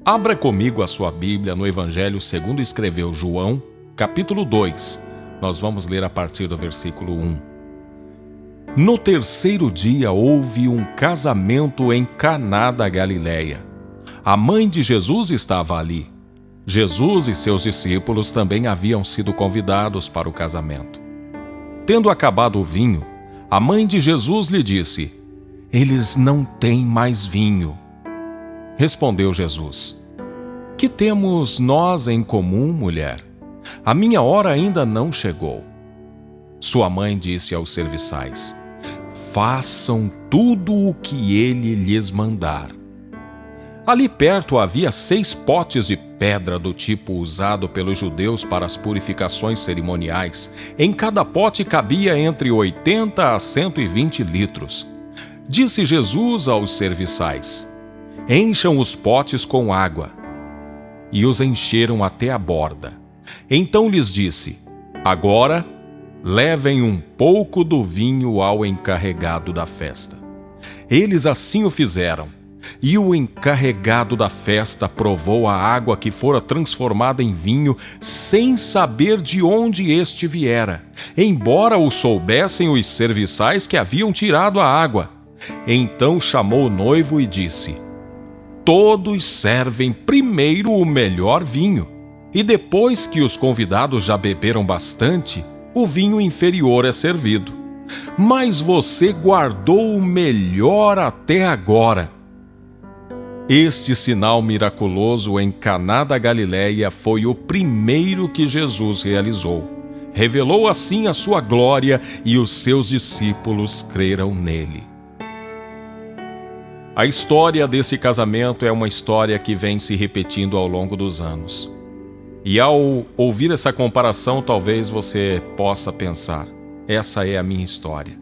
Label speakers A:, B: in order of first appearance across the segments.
A: Abra comigo a sua Bíblia no Evangelho segundo escreveu João, capítulo 2. Nós vamos ler a partir do versículo 1. No terceiro dia houve um casamento em Caná da Galileia. A mãe de Jesus estava ali. Jesus e seus discípulos também haviam sido convidados para o casamento. Tendo acabado o vinho, a mãe de Jesus lhe disse: "Eles não têm mais vinho." Respondeu Jesus: "Que temos nós em comum, mulher? A minha hora ainda não chegou." Sua mãe disse aos serviçais: "Façam tudo o que ele lhes mandar." Ali perto havia 6 potes de pedra do tipo usado pelos judeus para as purificações cerimoniais. Em cada pote cabia entre 80 a 120 litros. Disse Jesus aos serviçais: "Encham os potes com água." E os encheram até a borda. Então lhes disse: "Agora, levem um pouco do vinho ao encarregado da festa." Eles assim o fizeram. E o encarregado da festa provou a água que fora transformada em vinho, sem saber de onde este viera, embora o soubessem os serviçais que haviam tirado a água. Então chamou o noivo e disse: "Todos servem primeiro o melhor vinho, e depois que os convidados já beberam bastante, o vinho inferior é servido. Mas você guardou o melhor até agora." Este sinal miraculoso em Caná da Galileia foi o primeiro que Jesus realizou. Revelou assim a sua glória e os seus discípulos creram nele. A história desse casamento é uma história que vem se repetindo ao longo dos anos. E ao ouvir essa comparação, talvez você possa pensar: essa é a minha história.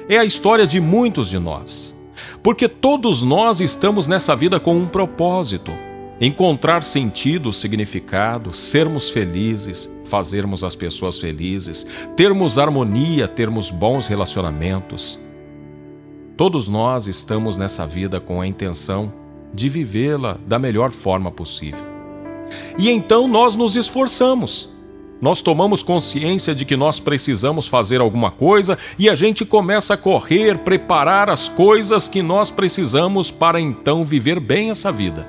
A: É a história de muitos de nós. Porque todos nós estamos nessa vida com um propósito: encontrar sentido, significado, sermos felizes, fazermos as pessoas felizes, termos harmonia, termos bons relacionamentos. Todos nós estamos nessa vida com a intenção de vivê-la da melhor forma possível. E então nós nos esforçamos. Nós tomamos consciência de que nós precisamos fazer alguma coisa e a gente começa a correr, preparar as coisas que nós precisamos para então viver bem essa vida.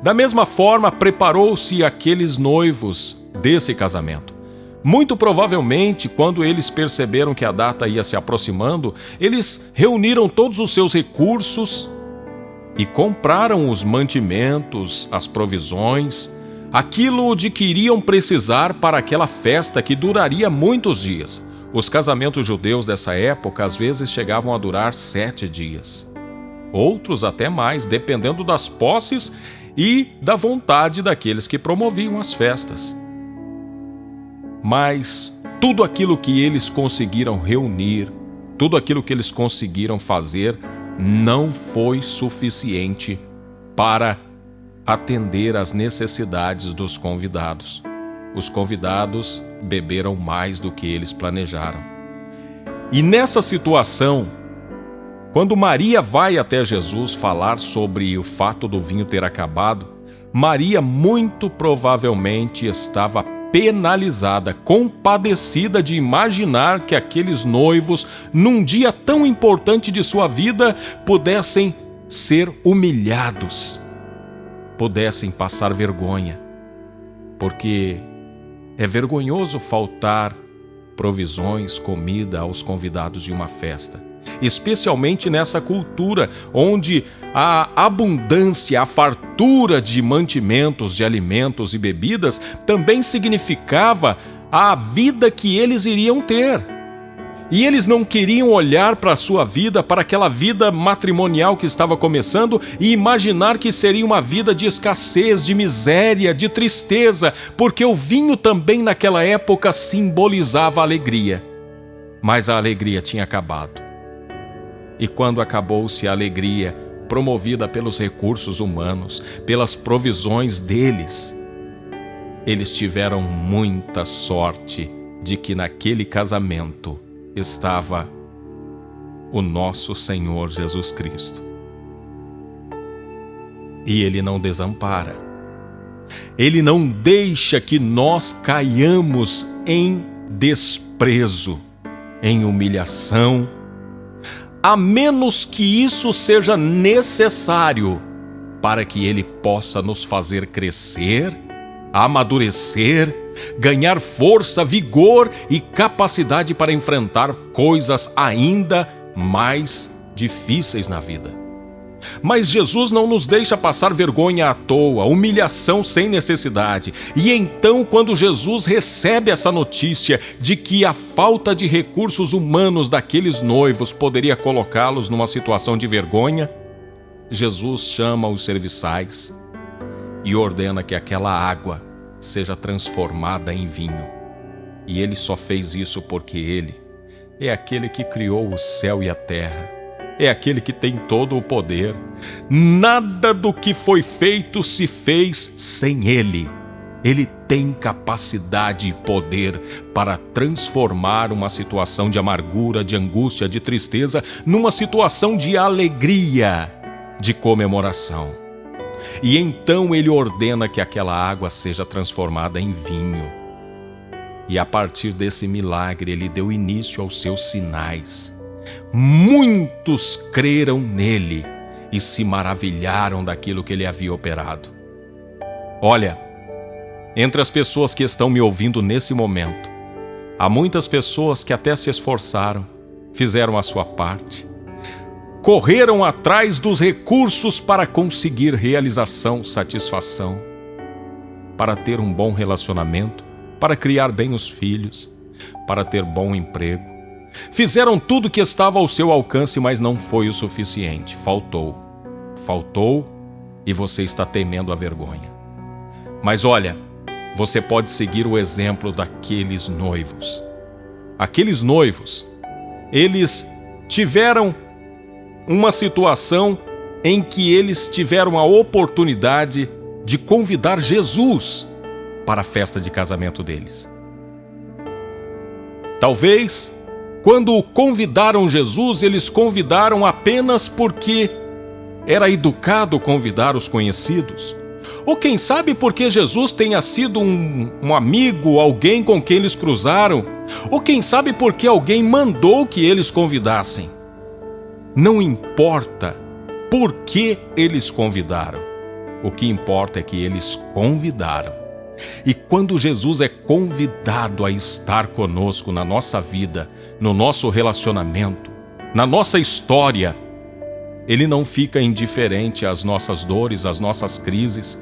A: Da mesma forma, preparou-se aqueles noivos desse casamento. Muito provavelmente, quando eles perceberam que a data ia se aproximando, eles reuniram todos os seus recursos e compraram os mantimentos, as provisões, aquilo de que iriam precisar para aquela festa que duraria muitos dias. Os casamentos judeus dessa época às vezes chegavam a durar 7 dias. Outros até mais, dependendo das posses e da vontade daqueles que promoviam as festas. Mas tudo aquilo que eles conseguiram reunir, tudo aquilo que eles conseguiram fazer, não foi suficiente para atender às necessidades dos convidados. Os convidados beberam mais do que eles planejaram. E nessa situação, quando Maria vai até Jesus falar sobre o fato do vinho ter acabado, Maria muito provavelmente estava penalizada, compadecida de imaginar que aqueles noivos, num dia tão importante de sua vida, pudessem ser humilhados, pudessem passar vergonha, porque é vergonhoso faltar provisões, comida aos convidados de uma festa, especialmente nessa cultura onde a abundância, a fartura de mantimentos, de alimentos e bebidas também significava a vida que eles iriam ter. E eles não queriam olhar para a sua vida, para aquela vida matrimonial que estava começando e imaginar que seria uma vida de escassez, de miséria, de tristeza, porque o vinho também naquela época simbolizava a alegria. Mas a alegria tinha acabado. E quando acabou-se a alegria, promovida pelos recursos humanos, pelas provisões deles, eles tiveram muita sorte de que naquele casamento estava o nosso Senhor Jesus Cristo. E Ele não desampara. Ele não deixa que nós caiamos em desprezo, em humilhação, a menos que isso seja necessário para que Ele possa nos fazer crescer, amadurecer, ganhar força, vigor e capacidade para enfrentar coisas ainda mais difíceis na vida. Mas Jesus não nos deixa passar vergonha à toa, humilhação sem necessidade. E então, quando Jesus recebe essa notícia de que a falta de recursos humanos daqueles noivos poderia colocá-los numa situação de vergonha, Jesus chama os serviçais e ordena que aquela água seja transformada em vinho. E Ele só fez isso porque Ele é aquele que criou o céu e a terra. É aquele que tem todo o poder. Nada do que foi feito se fez sem Ele. Ele tem capacidade e poder para transformar uma situação de amargura, de angústia, de tristeza, numa situação de alegria, de comemoração. E então Ele ordena que aquela água seja transformada em vinho. E a partir desse milagre, Ele deu início aos seus sinais. Muitos creram nele e se maravilharam daquilo que Ele havia operado. Olha, entre as pessoas que estão me ouvindo nesse momento, há muitas pessoas que até se esforçaram, fizeram a sua parte, correram atrás dos recursos para conseguir realização, satisfação, para ter um bom relacionamento, para criar bem os filhos, para ter bom emprego. Fizeram tudo que estava ao seu alcance, mas não foi o suficiente. Faltou e você está temendo a vergonha. Mas olha, você pode seguir o exemplo daqueles noivos. Aqueles noivos, eles tiveram uma situação em que eles tiveram a oportunidade de convidar Jesus para a festa de casamento deles. Talvez, quando convidaram Jesus, eles convidaram apenas porque era educado convidar os conhecidos. Ou quem sabe porque Jesus tenha sido um amigo, alguém com quem eles cruzaram. Ou quem sabe porque alguém mandou que eles convidassem. Não importa por que eles convidaram. O que importa é que eles convidaram. E quando Jesus é convidado a estar conosco na nossa vida, no nosso relacionamento, na nossa história, Ele não fica indiferente às nossas dores, às nossas crises,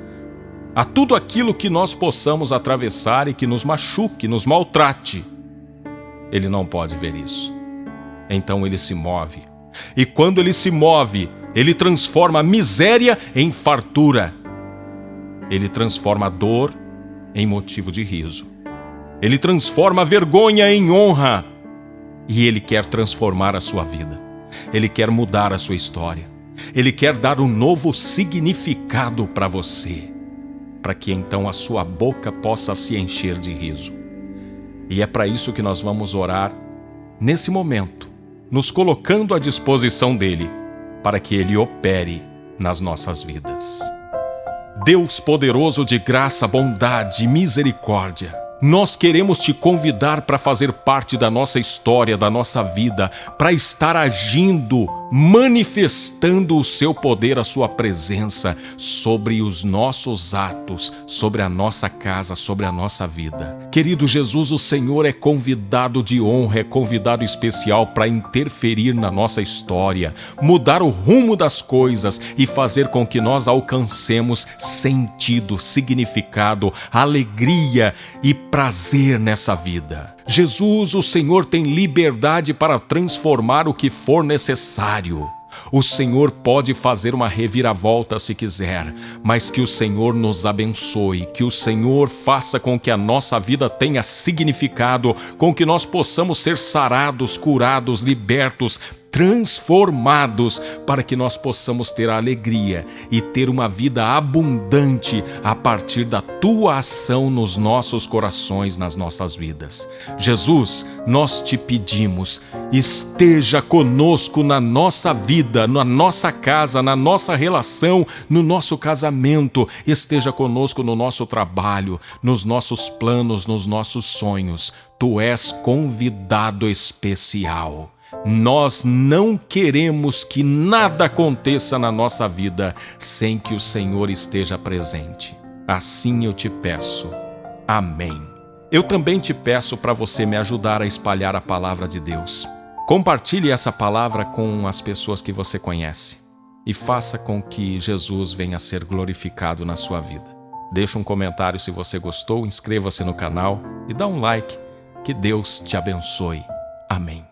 A: a tudo aquilo que nós possamos atravessar e que nos machuque, nos maltrate. Ele não pode ver isso. Então Ele se move. E quando Ele se move, Ele transforma a miséria em fartura. Ele transforma a dor em motivo de riso. Ele transforma a vergonha em honra. E Ele quer transformar a sua vida. Ele quer mudar a sua história. Ele quer dar um novo significado para você, para que então a sua boca possa se encher de riso. E é para isso que nós vamos orar nesse momento, nos colocando à disposição dEle, para que Ele opere nas nossas vidas. Deus poderoso de graça, bondade e misericórdia, nós queremos te convidar para fazer parte da nossa história, da nossa vida, para estar agindo, manifestando o seu poder, a sua presença sobre os nossos atos, sobre a nossa casa, sobre a nossa vida. Querido Jesus, o Senhor é convidado de honra, é convidado especial para interferir na nossa história, mudar o rumo das coisas e fazer com que nós alcancemos sentido, significado, alegria e prazer nessa vida. Jesus, o Senhor tem liberdade para transformar o que for necessário. O Senhor pode fazer uma reviravolta se quiser, mas que o Senhor nos abençoe, que o Senhor faça com que a nossa vida tenha significado, com que nós possamos ser sarados, curados, libertos, transformados, para que nós possamos ter a alegria e ter uma vida abundante a partir da tua ação nos nossos corações, nas nossas vidas. Jesus, nós te pedimos, esteja conosco na nossa vida, na nossa casa, na nossa relação, no nosso casamento, esteja conosco no nosso trabalho, nos nossos planos, nos nossos sonhos. Tu és convidado especial. Nós não queremos que nada aconteça na nossa vida sem que o Senhor esteja presente. Assim eu te peço. Amém. Eu também te peço para você me ajudar a espalhar a palavra de Deus. Compartilhe essa palavra com as pessoas que você conhece e faça com que Jesus venha a ser glorificado na sua vida. Deixe um comentário se você gostou, inscreva-se no canal e dá um like. Que Deus te abençoe. Amém.